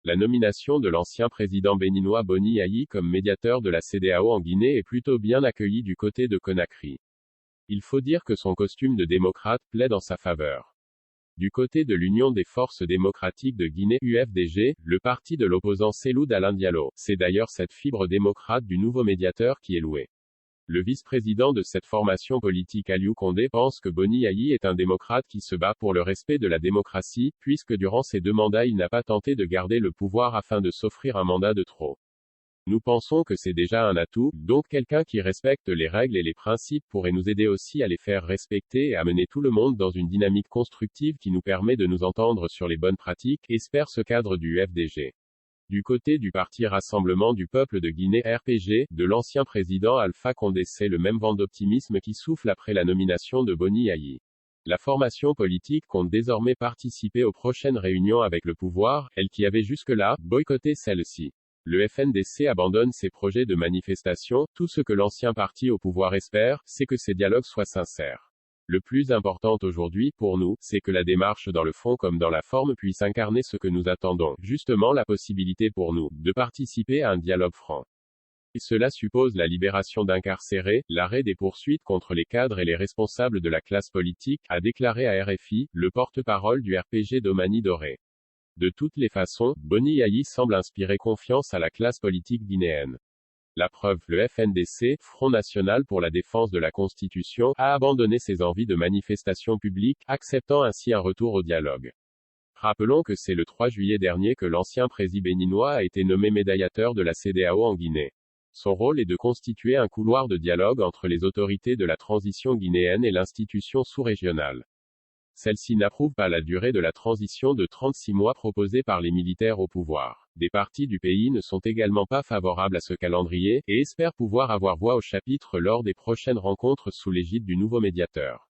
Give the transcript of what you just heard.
La nomination de l'ancien président béninois Boni Yayi comme médiateur de la CEDEAO en Guinée est plutôt bien accueillie du côté de Conakry. Il faut dire que son costume de démocrate plaide en sa faveur. Du côté de l'Union des forces démocratiques de Guinée (UFDG), le parti de l'opposant Cellou Dalein Diallo, c'est d'ailleurs cette fibre démocrate du nouveau médiateur qui est louée. Le vice-président de cette formation politique Aliou Condé pense que Boni Yayi est un démocrate qui se bat pour le respect de la démocratie, puisque durant ses 2 mandats il n'a pas tenté de garder le pouvoir afin de s'offrir un mandat de trop. Nous pensons que c'est déjà un atout, donc quelqu'un qui respecte les règles et les principes pourrait nous aider aussi à les faire respecter et à mener tout le monde dans une dynamique constructive qui nous permet de nous entendre sur les bonnes pratiques, espère ce cadre du UFDG. Du côté du parti Rassemblement du peuple de Guinée RPG, de l'ancien président Alpha Condé, c'est le même vent d'optimisme qui souffle après la nomination de Boni Yayi. La formation politique compte désormais participer aux prochaines réunions avec le pouvoir, elle qui avait jusque-là boycotté celle-ci. Le FNDC abandonne ses projets de manifestation, tout ce que l'ancien parti au pouvoir espère, c'est que ces dialogues soient sincères. Le plus important aujourd'hui, pour nous, c'est que la démarche dans le fond comme dans la forme puisse incarner ce que nous attendons, justement la possibilité pour nous, de participer à un dialogue franc. Et cela suppose la libération d'incarcérés, l'arrêt des poursuites contre les cadres et les responsables de la classe politique, a déclaré à RFI, le porte-parole du RPG Domani Doré. De toutes les façons, Boni Yayi semble inspirer confiance à la classe politique guinéenne. La preuve, le FNDC, Front National pour la défense de la Constitution, a abandonné ses envies de manifestation publique, acceptant ainsi un retour au dialogue. Rappelons que c'est le 3 juillet dernier que l'ancien président béninois a été nommé médiateur de la CEDEAO en Guinée. Son rôle est de constituer un couloir de dialogue entre les autorités de la transition guinéenne et l'institution sous-régionale. Celle-ci n'approuve pas la durée de la transition de 36 mois proposée par les militaires au pouvoir. Des partis du pays ne sont également pas favorables à ce calendrier, et espèrent pouvoir avoir voix au chapitre lors des prochaines rencontres sous l'égide du nouveau médiateur.